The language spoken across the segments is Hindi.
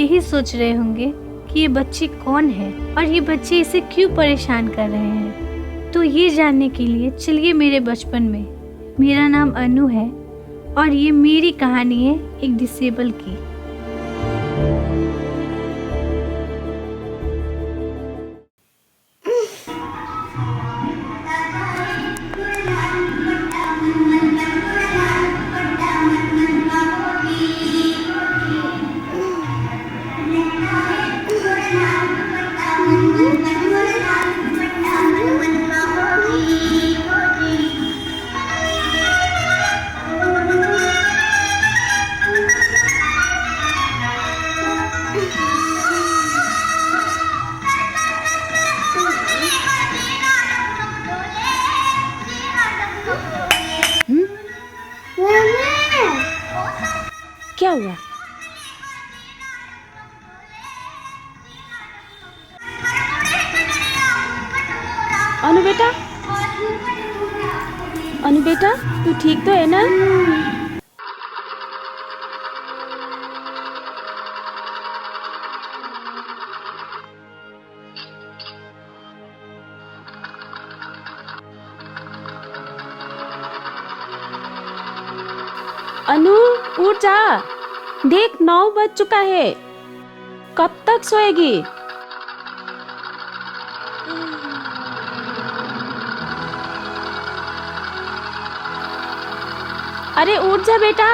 यही सोच रहे होंगे कि ये बच्चे कौन है और ये बच्चे इसे क्यों परेशान कर रहे हैं। तो ये जानने के लिए चलिए मेरे बचपन में। मेरा नाम अनु है और ये मेरी कहानी है एक डिसेबल की। क्या हुआ? अनु बेटा तू ठीक तो है ना? अनु उठ जा, देख 9 बज चुका है। कब तक सोएगी? अरे उठ जा बेटा।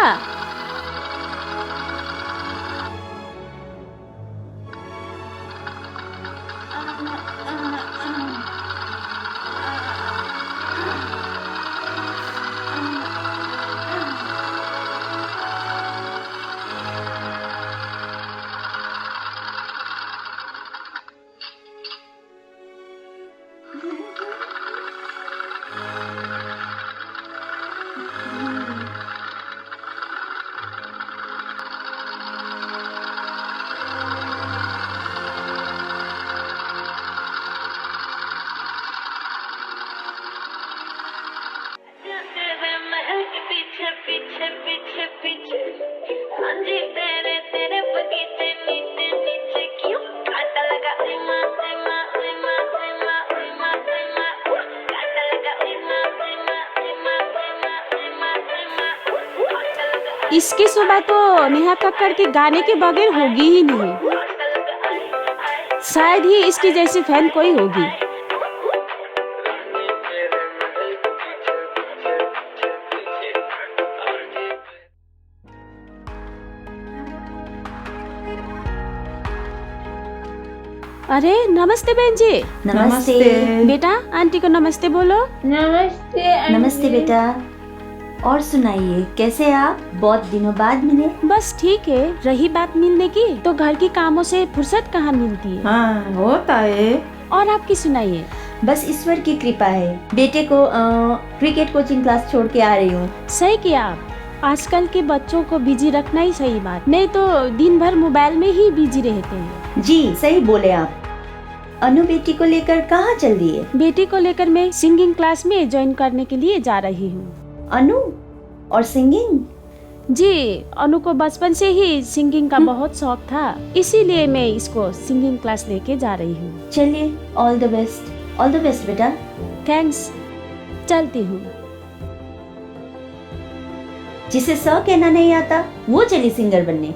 इसकी सुबह तो नेहा कक्कड़ के गाने के बगैर होगी ही नहीं। शायद ही इसकी जैसी फैन कोई होगी। अरे नमस्ते बहन जी। नमस्ते बेटा, आंटी को नमस्ते बोलो। नमस्ते बेटा। और सुनाइए, कैसे आप? बहुत दिनों बाद मिले। बस ठीक है। रही बात मिलने की, तो घर के कामों से फुर्सत कहाँ मिलती है। हाँ होता है। और आपकी सुनाइए। बस ईश्वर की कृपा है। बेटे को क्रिकेट कोचिंग क्लास छोड़ के आ रही हूँ। सही किया आप। आजकल के बच्चों को बिजी रखना ही सही बात, नहीं तो दिन भर मोबाइल में ही बिजी रहते हैं। जी सही बोले आप। अनु बेटी को लेकर कहाँ चल रही है? बेटी को लेकर मैं सिंगिंग क्लास में ज्वाइन करने के लिए जा रही हूँ। अनु और सिंगिंग? जी, अनु को बचपन से ही सिंगिंग का बहुत शौक था, इसीलिए मैं इसको सिंगिंग क्लास लेके जा रही हूँ। चलिए, ऑल द बेस्ट बेटा। थैंक्स, चलती हूँ। जिसे स कहना नहीं आता वो चली सिंगर बनने।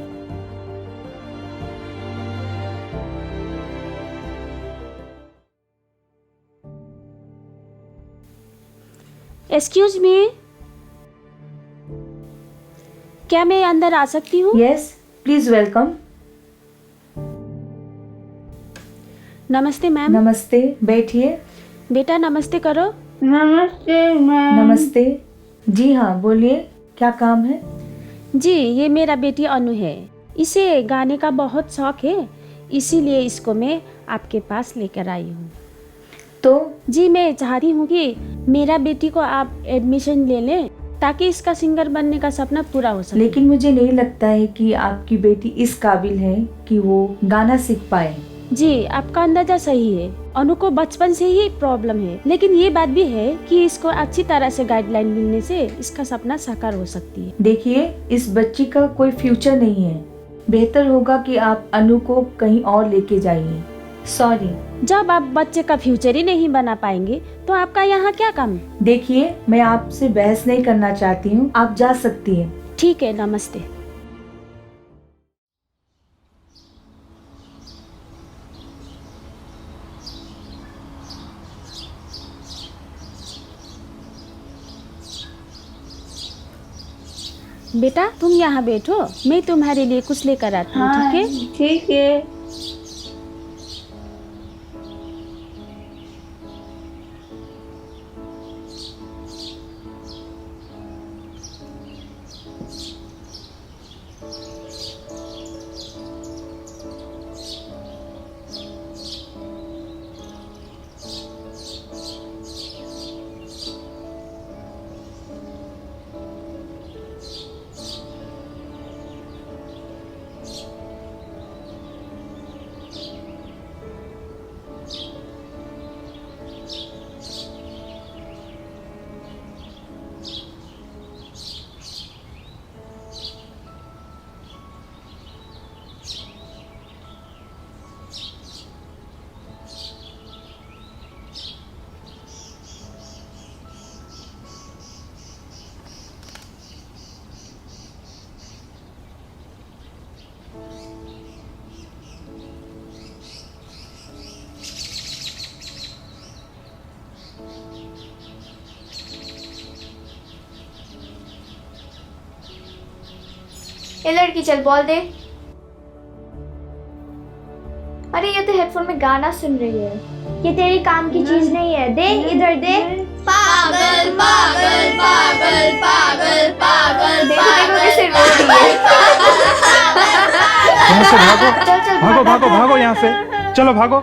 एक्सक्यूज मी, क्या मैं अंदर आ सकती हूँ? Yes please welcome. नमस्ते मैम। नमस्ते, बैठिए। बेटा नमस्ते करो। नमस्ते मैम। नमस्ते। जी हाँ बोलिए, क्या काम है? जी, ये मेरा बेटी अनु है। इसे गाने का बहुत शौक है, इसीलिए इसको मैं आपके पास लेकर आई हूँ। तो जी, मैं चाहती हूँ कि मेरा बेटी को आप एडमिशन ले लें, ताकि इसका सिंगर बनने का सपना पूरा हो सके। लेकिन मुझे नहीं लगता है कि आपकी बेटी इस काबिल है कि वो गाना सीख पाए। जी, आपका अंदाजा सही है। अनु को बचपन से ही प्रॉब्लम है, लेकिन ये बात भी है कि इसको अच्छी तरह से गाइडलाइन मिलने से इसका सपना साकार हो सकती है। देखिए, इस बच्ची का कोई फ्यूचर नहीं है। बेहतर होगा कि आप अनु को कहीं और लेके जाइए। सॉरी। जब आप बच्चे का फ्यूचर ही नहीं बना पाएंगे तो आपका यहाँ क्या काम? देखिए, मैं आपसे बहस नहीं करना चाहती हूँ, आप जा सकती हैं। ठीक है, नमस्ते। बेटा तुम यहाँ बैठो, मैं तुम्हारे लिए कुछ लेकर आती हूँ। ठीक है? ठीक है। ये लड़की चल बॉल दे। अरे ये तो हेडफोन में गाना सुन रही है। ये तेरी काम की चीज नहीं है। दे इधर दे। पागल पागल पागल पागल पागल। देखो देखो कैसे रो रही है। यहाँ से भागो। चल चल भागो भागो भागो यहाँ से, चलो भागो।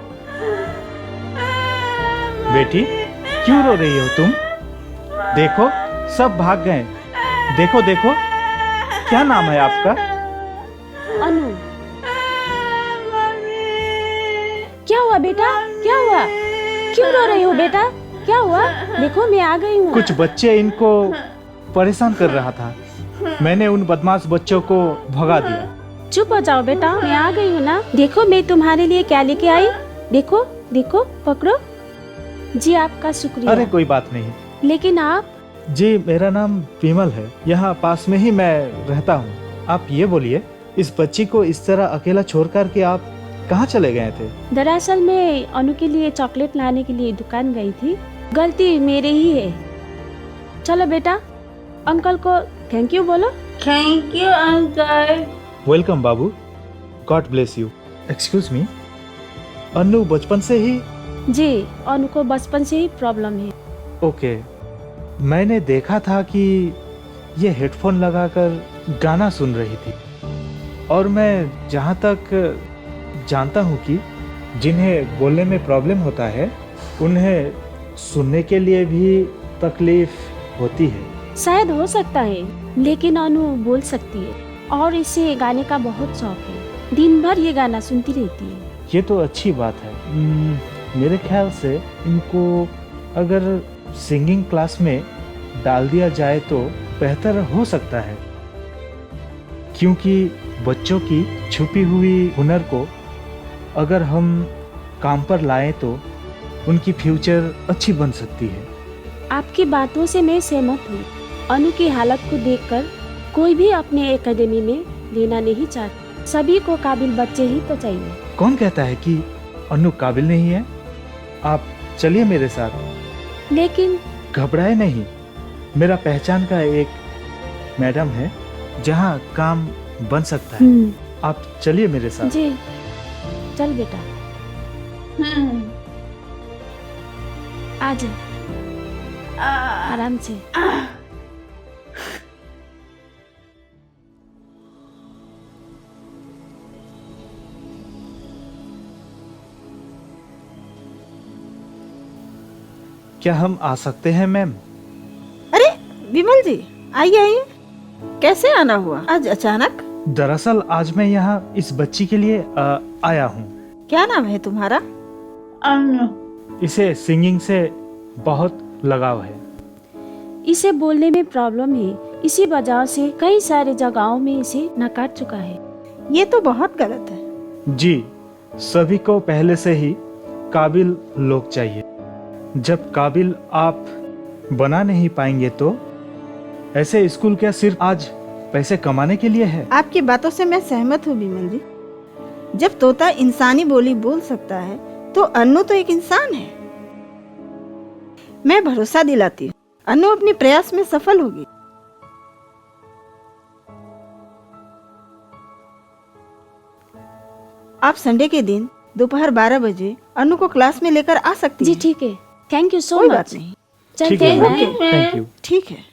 बेटी क्यों रो रही हो तुम? देखो सब भाग गए। देखो देखो, क्या नाम है आपका? अनु। क्या हुआ बेटा, क्या हुआ? क्यों रो रही हो बेटा? क्या हुआ? देखो मैं आ गई हूँ। कुछ बच्चे इनको परेशान कर रहा था, मैंने उन बदमाश बच्चों को भगा दिया। चुप हो जाओ बेटा, मैं आ गई हूँ ना। देखो मैं तुम्हारे लिए क्या लेके आई। देखो देखो, पकड़ो। जी आपका शुक्रिया। अरे कोई बात नहीं। लेकिन आप? जी मेरा नाम विमल है, यहाँ पास में ही मैं रहता हूँ। आप ये बोलिए, इस बच्ची को इस तरह अकेला छोड़कर के आप कहाँ चले गए थे? दरअसल मैं अनु के लिए चॉकलेट लाने के लिए दुकान गई थी। गलती मेरी ही है। चलो बेटा, अंकल को थैंक यू बोलो। Thank you uncle. वेलकम बाबू, god bless you. Excuse me, Anu बचपन से ही? जी, अनु को बचपन से ही प्रॉब्लम है। ओके, मैंने देखा था कि ये हेडफोन लगाकर गाना सुन रही थी, और मैं जहाँ तक जानता हूँ कि जिन्हें बोलने में प्रॉब्लम होता है उन्हें सुनने के लिए भी तकलीफ होती है। शायद हो सकता है, लेकिन अनु बोल सकती है और इसे गाने का बहुत शौक है। दिन भर ये गाना सुनती रहती है। ये तो अच्छी बात है। मेरे ख्याल से इनको अगर सिंगिंग क्लास में डाल दिया जाए तो बेहतर हो सकता है, क्योंकि बच्चों की छुपी हुई हुनर को अगर हम काम पर लाएं तो उनकी फ्यूचर अच्छी बन सकती है। आपकी बातों से मैं सहमत हूँ। अनु की हालत को देखकर कोई भी अपने एकेडमी में लेना नहीं चाहता। सभी को काबिल बच्चे ही तो चाहिए। कौन कहता है कि अनु काबिल नहीं है? आप चलिए मेरे साथ। लेकिन घबराए नहीं, मेरा पहचान का एक मैडम है जहाँ काम बन सकता है। आप चलिए मेरे साथ। जी चल बेटा, आ जा आराम से। क्या हम आ सकते हैं मैम? अरे विमल जी, आइए आइए। कैसे आना हुआ आज अचानक? दरअसल आज मैं यहाँ इस बच्ची के लिए आया हूँ। क्या नाम है तुम्हारा? अनु। इसे सिंगिंग से बहुत लगाव है। इसे बोलने में प्रॉब्लम है, इसी वजह से कई सारे जगहों में इसे नकार चुका है। ये तो बहुत गलत है। जी, सभी को पहले से ही काबिल लोग चाहिए। जब काबिल आप बना नहीं पाएंगे तो ऐसे स्कूल क्या सिर्फ आज पैसे कमाने के लिए है? आपकी बातों से मैं सहमत हूँ विमल जी। जब तोता इंसानी बोली बोल सकता है तो अन्नू तो एक इंसान है। मैं भरोसा दिलाती हूँ अन्नू अपने प्रयास में सफल होगी। आप संडे के दिन दोपहर 12 बजे अन्नू को क्लास में लेकर आ सकती जी हैं। ठीक है, थैंक यू सो कोई मच। बात नहीं। ठीक चलते है हैं। Ma'am, thank you. ठीक है।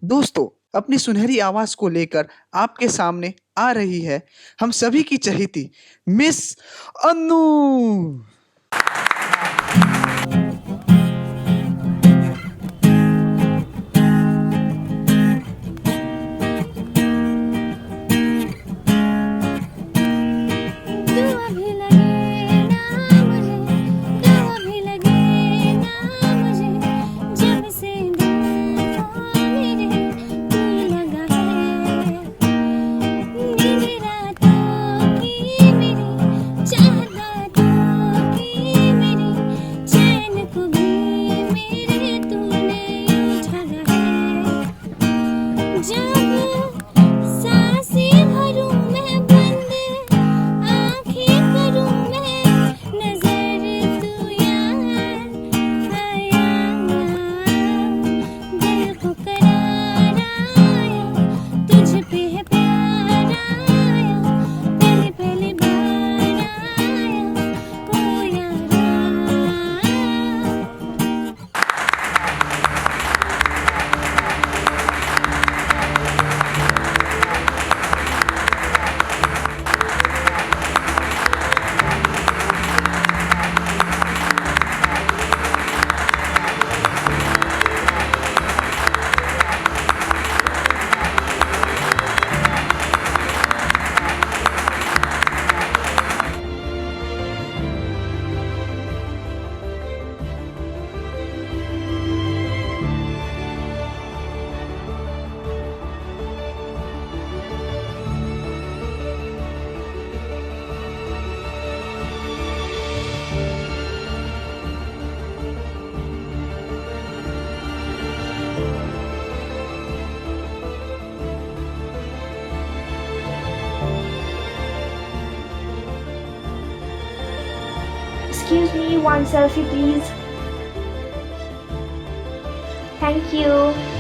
दोस्तों, अपनी सुनहरी आवाज को लेकर आपके सामने आ रही है हम सभी की चहेती miss Annu. Excuse me, one selfie please. Thank you.